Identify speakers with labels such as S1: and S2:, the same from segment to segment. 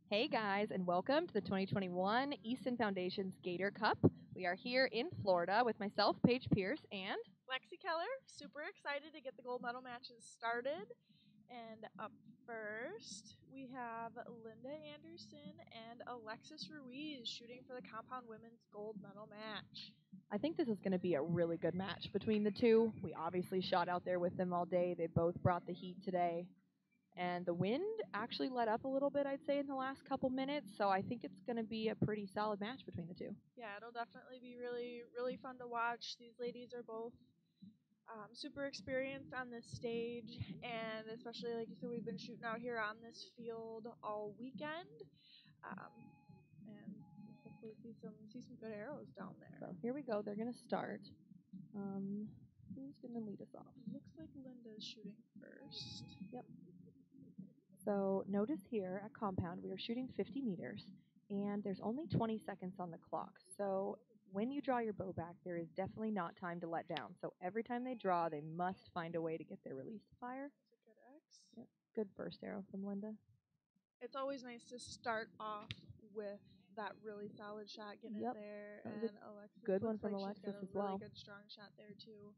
S1: Hey guys, and welcome to the 2021 Easton Foundation's Gator Cup. We are here in Florida with myself, Paige Pierce, and
S2: Lexi Keller, super excited to get the gold medal matches started. And up first, we have Linda Anderson and Alexis Ruiz shooting for the compound women's gold medal match.
S1: I think this is going to be a really good match between the two. We obviously shot out there with them all day. They both brought the heat today. And the wind actually let up a little bit, I'd say, in the last couple minutes. So I think it's going to be a pretty solid match between the two.
S2: Yeah, it'll definitely be really fun to watch. These ladies are both super experienced on this stage, and especially like you said, we've been shooting out here on this field all weekend, and we'll hopefully see some good arrows down there.
S1: So here we go. They're going to start. Who's going to lead us off?
S2: Looks like Linda's shooting first.
S1: Yep. So notice here at compound we are shooting 50 meters, and there's only 20 seconds on the clock. So when you draw your bow back, there is definitely not time to let down. So every time they draw, they must find a way to get their release to fire.
S2: That's a good X.
S1: Yep. Good first arrow from Linda.
S2: It's always nice to start off with that really solid shot, getting it there. And Alexis,
S1: good one
S2: looks
S1: from
S2: like
S1: Alexis
S2: she's got a
S1: as well.
S2: really good strong shot there too.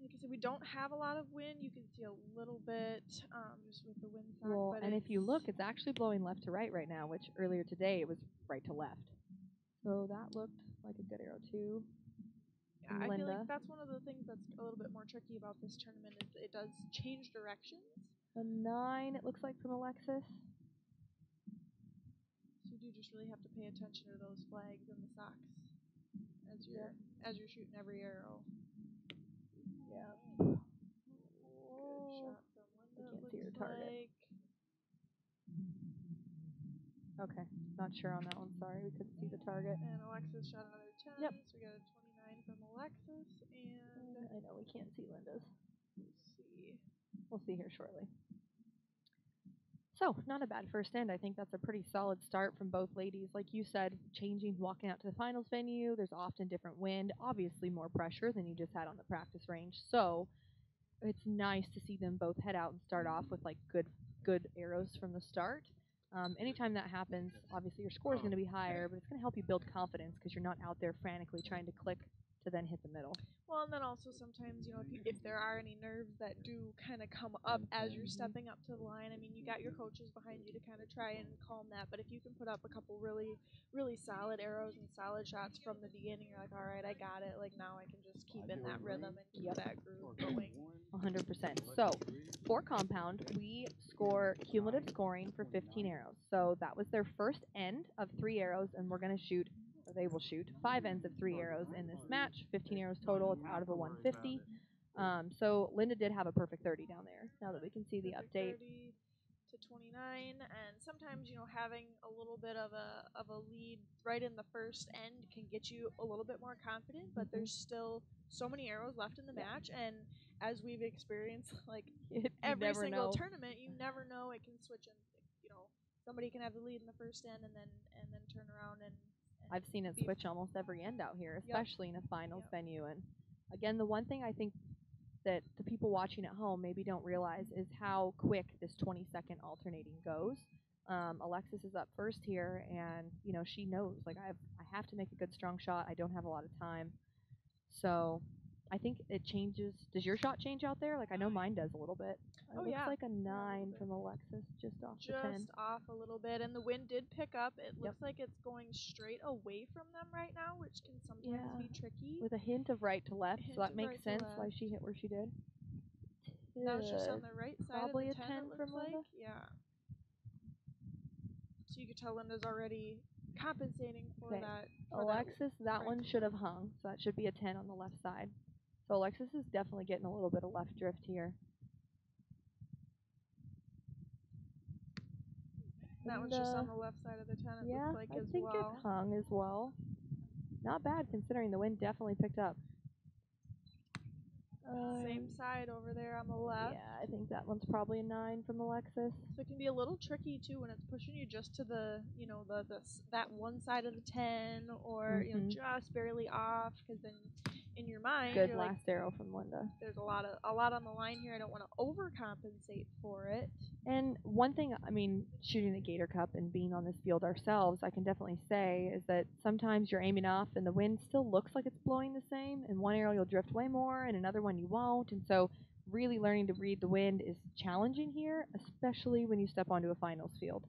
S2: Like I said, we don't have a lot of wind. You can see a little bit just with the wind side.
S1: Well,
S2: but
S1: and if you look, it's actually blowing left to right now, which earlier today it was right to left. So that looked like a good arrow too.
S2: Yeah, I feel like that's one of the things that's a little bit more tricky about this tournament is it does change directions.
S1: A 9, it looks like, from Alexis.
S2: So you do just really have to pay attention to those flags and the socks as you're shooting every arrow.
S1: Yeah.
S2: Good shot from Linda.
S1: I can't see her target.
S2: Like.
S1: Okay, not sure on that one. Sorry, we couldn't see the target.
S2: And Alexis shot another 10.
S1: Yep.
S2: So we got a 29 from Alexis, and
S1: I know we can't see Linda's.
S2: see.
S1: We'll see here shortly. So, not a bad first end. I think that's a pretty solid start from both ladies. Like you said, walking out to the finals venue, there's often different wind, obviously more pressure than you just had on the practice range. So, it's nice to see them both head out and start off with like good arrows from the start. Anytime that happens, obviously your score is going to be higher, but it's going to help you build confidence because you're not out there frantically trying to click to then hit the middle.
S2: Well, and then also sometimes, if there are any nerves that do kind of come up as you're stepping up to the line, I mean, you got your coaches behind you to kind of try and calm that. But if you can put up a couple really solid arrows and solid shots from the beginning, you're like, all right, I got it. Like now I can just keep in that rhythm and keep that groove going.
S1: 100%. So for compound, we score cumulative scoring for 15 arrows. So that was their first end of 3 arrows, and we're going to shoot. They will shoot 5 ends of 3 arrows in this match, 15 arrows total. It's out of a 150. So Linda did have a perfect 30 down there. Now that we can see the update.
S2: 30 to 29, and sometimes having a little bit of a lead right in the first end can get you a little bit more confident. But there's still so many arrows left in the match, and as we've experienced, like every single tournament, you never know. It can switch, and somebody can have the lead in the first end, and then turn around and
S1: I've seen it switch almost every end out here, especially in a finals venue. And again, the one thing I think that the people watching at home maybe don't realize is how quick this 20-second alternating goes. Alexis is up first here, and she knows like I have to make a good strong shot. I don't have a lot of time, so I think it changes. Does your shot change out there? Like I know mine does a little bit. It looks like a 9 from Alexis, just off the 10.
S2: Just off a little bit, and the wind did pick up. It looks like it's going straight away from them right now, which can sometimes be tricky.
S1: With a hint of right to left, so that makes sense why she hit where she did.
S2: Now it's just on the right side
S1: probably
S2: of the 10,
S1: a 10 from Linda.
S2: Yeah. So you could tell Linda's already compensating for that.
S1: Alexis, that one should have hung, so that should be a 10 on the left side. So Alexis is definitely getting a little bit of left drift here.
S2: That one's just on the left side of the 10, it looks like,
S1: I think it hung as well. Not bad considering the wind definitely picked up.
S2: Same side over there on the left.
S1: Yeah, I think that one's probably a 9 from Alexis.
S2: So it can be a little tricky too when it's pushing you just to the, that one side of the 10 or, just barely off, because then in your mind,
S1: good
S2: you're
S1: last arrow from Linda.
S2: There's a lot on the line here. I don't want to overcompensate for it.
S1: And one thing, I mean, shooting the Gator Cup and being on this field ourselves, I can definitely say is that sometimes you're aiming off and the wind still looks like it's blowing the same. In one arrow you'll drift way more, and another one you won't. And so, really learning to read the wind is challenging here, especially when you step onto a finals field.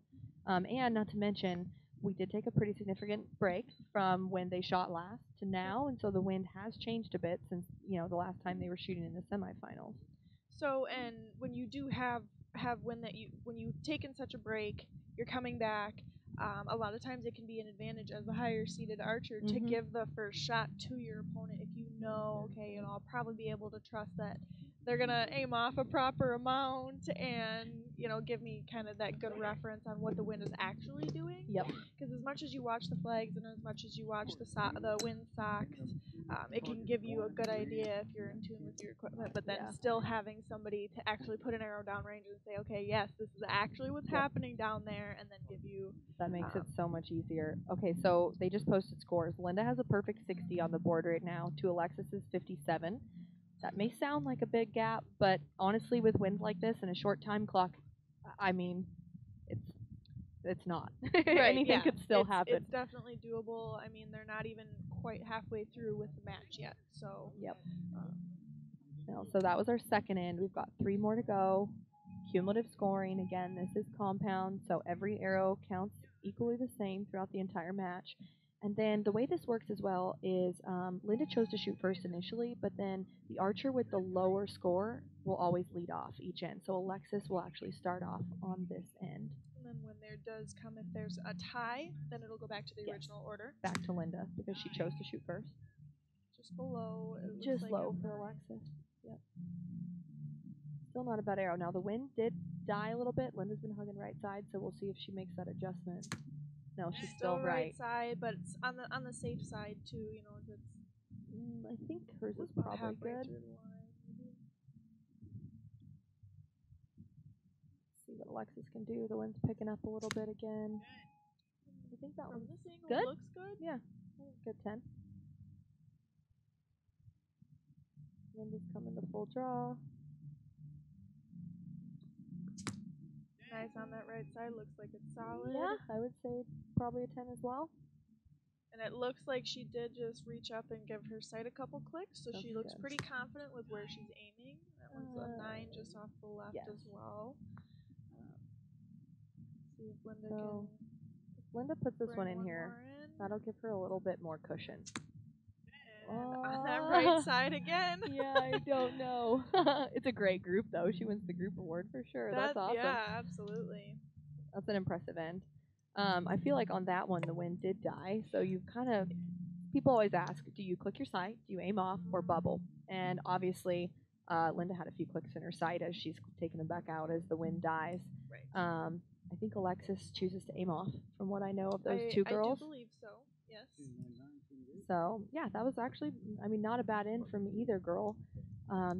S1: And not to mention, we did take a pretty significant break from when they shot last to now, and so the wind has changed a bit since the last time they were shooting in the semifinals.
S2: So, and when you do have when you've taken such a break, you're coming back. A lot of times it can be an advantage as a higher seeded archer to give the first shot to your opponent if you know, okay, I'll probably be able to trust that they're gonna aim off a proper amount and give me kind of that good reference on what the wind is actually doing.
S1: Yep.
S2: Because as much as you watch the flags and as much as you watch the wind socks, it can give you a good idea if you're in tune with your equipment, but then still having somebody to actually put an arrow downrange and say, okay, yes, this is actually what's happening down there, and then give you...
S1: That makes it so much easier. Okay, so they just posted scores. Linda has a perfect 60 on the board right now to Alexis's 57. That may sound like a big gap, but honestly, with winds like this and a short time clock, I mean, it's not. Anything could still happen.
S2: It's definitely doable. I mean, they're not even quite halfway through with the match yet, so...
S1: Yep. So that was our second end. We've got 3 more to go. Cumulative scoring. Again, this is compound, so every arrow counts equally the same throughout the entire match. And then the way this works as well is Linda chose to shoot first initially, but then the archer with the lower score will always lead off each end. So Alexis will actually start off on this end.
S2: And then when there does come, if there's a tie, then it'll go back to the original order.
S1: Back to Linda because she chose to shoot first.
S2: Just below.
S1: Just like low for Alexis. Yep. Still not a bad arrow. Now the wind did die a little bit. Linda's been hugging right side, so we'll see if she makes that adjustment. No, she's still
S2: right side, but it's on the safe side too. It's.
S1: I think hers is probably good. See what Alexis can do. The wind's picking up a little bit again. I think that one's good.
S2: Looks good.
S1: Yeah, good 10. Linda's coming to full draw.
S2: Nice on that right side. Looks like it's solid.
S1: Yeah, I would say probably a 10 as well.
S2: And it looks like she did just reach up and give her sight a couple clicks, so she looks pretty confident with where she's aiming. That one's a 9 just off the left as well. See if Linda can.
S1: If Linda puts this one in here, that'll give her a little bit more cushion.
S2: On that right side again.
S1: Yeah, I don't know. It's a great group, though. She wins the group award for sure. That's awesome.
S2: Yeah, absolutely.
S1: That's an impressive end. I feel like on that one, the wind did die. So you people always ask, do you click your sight, do you aim off, or bubble? And obviously, Linda had a few clicks in her sight as she's taking them back out as the wind dies.
S2: Right.
S1: I think Alexis chooses to aim off, from what I know of those two girls.
S2: I do believe so, yes.
S1: So, yeah, that was actually, not a bad end from either girl.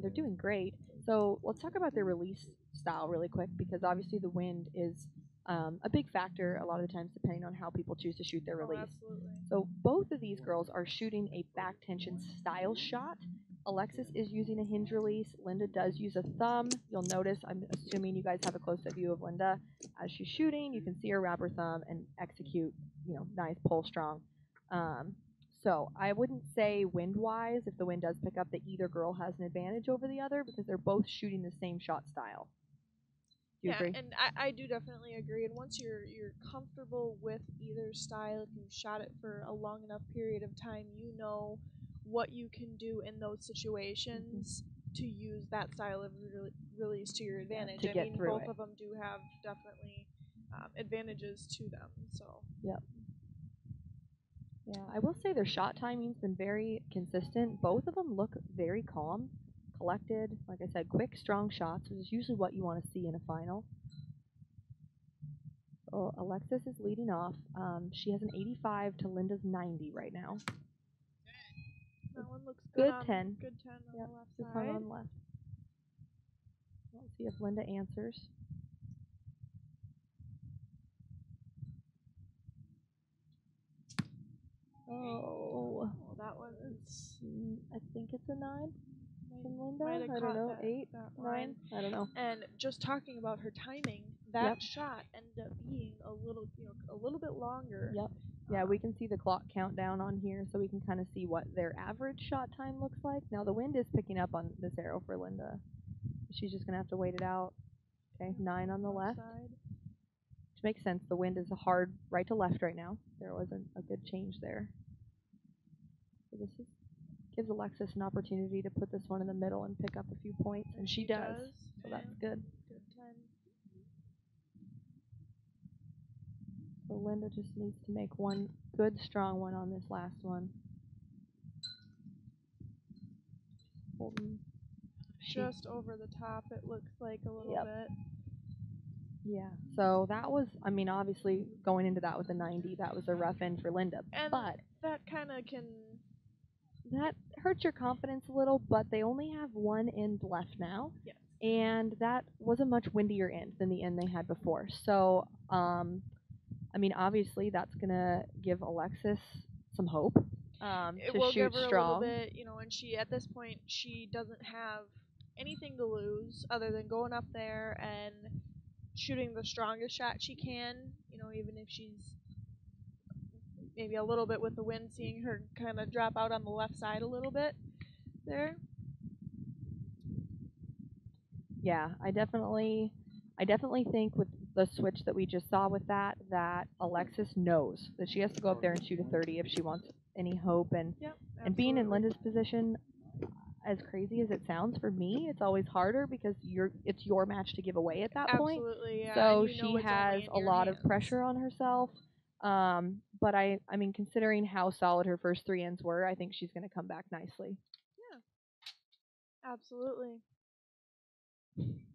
S1: They're doing great. So let's talk about their release style really quick, because obviously the wind is a big factor a lot of the times depending on how people choose to shoot their release.
S2: Absolutely.
S1: So both of these girls are shooting a back tension style shot. Alexis is using a hinge release. Linda does use a thumb. You'll notice, I'm assuming you guys have a close-up view of Linda. As she's shooting, you can see her wrap her thumb and execute, nice pull strong. So I wouldn't say wind-wise, if the wind does pick up, that either girl has an advantage over the other because they're both shooting the same shot style. Do you agree?
S2: And I do definitely agree. And once you're comfortable with either style, if you've shot it for a long enough period of time, you know what you can do in those situations to use that style of release to your advantage.
S1: To get through
S2: both of them do have definitely advantages to them. So.
S1: Yep. Yeah, I will say their shot timing's been very consistent. Both of them look very calm, collected. Like I said, quick, strong shots, which is usually what you want to see in a final. So Alexis is leading off. She has an 85 to Linda's 90 right now.
S2: That one looks good.
S1: 10.
S2: Good 10 on the left
S1: just
S2: side.
S1: on the left. Let's see if Linda answers. Oh,
S2: that one is.
S1: I think it's a 9. from Linda.
S2: Might have
S1: I don't
S2: caught
S1: know,
S2: that,
S1: 8,
S2: that
S1: 9.
S2: line.
S1: I don't know.
S2: And just talking about her timing, that shot ended up being a little bit longer.
S1: Yep. Yeah, we can see the clock countdown on here, so we can kind of see what their average shot time looks like. Now the wind is picking up on this arrow for Linda. She's just gonna have to wait it out. Okay, 9 on the left.
S2: Side.
S1: Which makes sense. The wind is hard right to left right now. There wasn't a good change there. So this gives Alexis an opportunity to put this one in the middle and pick up a few points, and she does. So that's good.
S2: Good 10.
S1: So Linda just needs to make one good, strong one on this last one. Holding.
S2: Just over the top, it looks like a little bit.
S1: Yeah. So that was, I mean, obviously going into that with a 90, that was a rough end for Linda.
S2: And
S1: but
S2: that kind of can.
S1: That hurts your confidence a little, but they only have one end left now.
S2: Yes.
S1: And that was a much windier end than the end they had before. So, I mean, obviously that's going to give Alexis some hope
S2: It
S1: to
S2: will
S1: shoot
S2: give her
S1: strong.
S2: a little bit, and she, at this point, she doesn't have anything to lose other than going up there and shooting the strongest shot she can, even if she's maybe a little bit with the wind, seeing her kind of drop out on the left side a little bit there.
S1: Yeah, I definitely think with the switch that we just saw with that Alexis knows that she has to go up there and shoot a 30 if she wants any hope. And and being in Linda's position, as crazy as it sounds for me, it's always harder because it's your match to give away at that point.
S2: Absolutely, yeah.
S1: So she has a lot of pressure on herself. But I mean, considering how solid her first 3 ends were, I think she's going to come back nicely.
S2: Yeah, absolutely.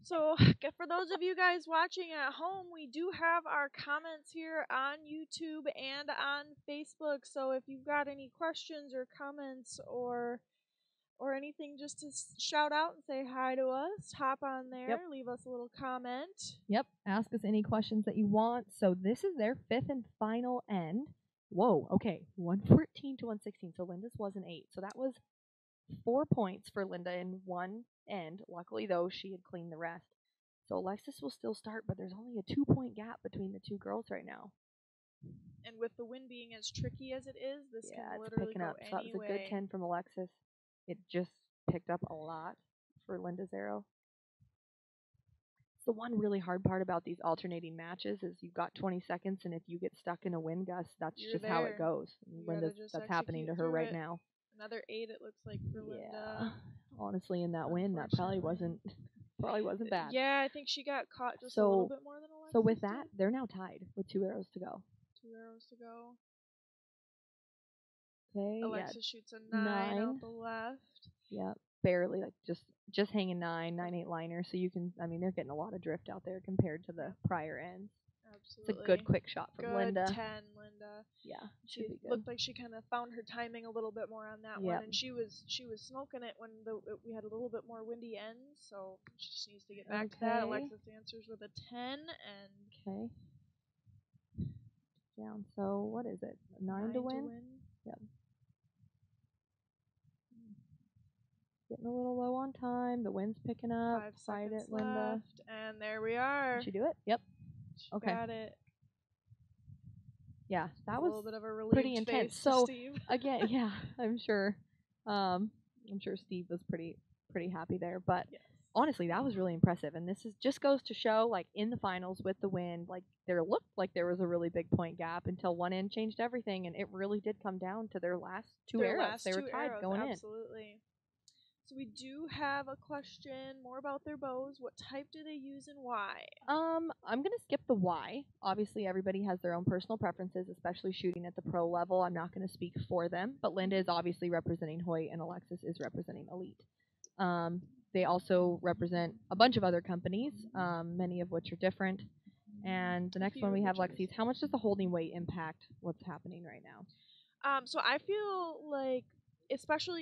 S2: So, for those of you guys watching at home, we do have our comments here on YouTube and on Facebook. So, if you've got any questions or comments or anything, just to shout out and say hi to us, hop on there, leave us a little comment.
S1: Yep, ask us any questions that you want. So this is their 5th and final end. Whoa, okay, 114 to 116. So Linda's was an 8. So that was 4 points for Linda in one end. Luckily, though, she had cleaned the rest. So Alexis will still start, but there's only a 2-point gap between the two girls right now.
S2: And with the wind being as tricky as it is, this can
S1: it's
S2: literally
S1: picking
S2: go
S1: up. So that was a good 10 from Alexis. It just picked up a lot for Linda's arrow. The one really hard part about these alternating matches is you've got 20 seconds, and if you get stuck in a wind gust, that's just how it goes. That's happening to her right now.
S2: Another 8, it looks like, for Linda.
S1: Yeah. Honestly, in that wind, that probably wasn't bad.
S2: Yeah, I think she got caught just a little bit more than Alexis.
S1: So with that, they're now tied with 2 arrows to go.
S2: 2 arrows to go.
S1: Okay.
S2: Alexis shoots a 9 out the left.
S1: Yep. Barely, like just hanging 9-8 liner. So you can, I mean, they're getting a lot of drift out there compared to the prior ends.
S2: Absolutely.
S1: It's a good quick shot from Linda.
S2: 10, Linda.
S1: Yeah.
S2: She looked like she kind of found her timing a little bit more on that one, and she was smoking it when we had a little bit more windy ends. So she just needs to get back to that. Alexis answers with a 10, and
S1: down. So what is it? 9 to win? Yep. Getting a little low on time. The wind's picking up.
S2: 5
S1: Fight
S2: seconds
S1: it, Linda.
S2: left, and there we are.
S1: Did she do it? Yep.
S2: She got it.
S1: Yeah, that
S2: was a little bit of a relieved
S1: pretty intense. So
S2: Steve.
S1: again, yeah, I'm sure Steve was pretty happy there. But honestly, that was really impressive. And this just goes to show, like, in the finals with the wind, like, there looked like there was a really big point gap until one end changed everything, and it really did come down to their last 2 arrows. They were tied going in.
S2: Absolutely. So we do have a question more about their bows. What type do they use and why?
S1: I'm gonna skip the why. Obviously, everybody has their own personal preferences, especially shooting at the pro level. I'm not gonna speak for them, but Linda is obviously representing Hoyt, and Alexis is representing Elite. They also represent a bunch of other companies, many of which are different. And the next one we have, Lexi's. How much does the holding weight impact what's happening right now?
S2: So I feel like, especially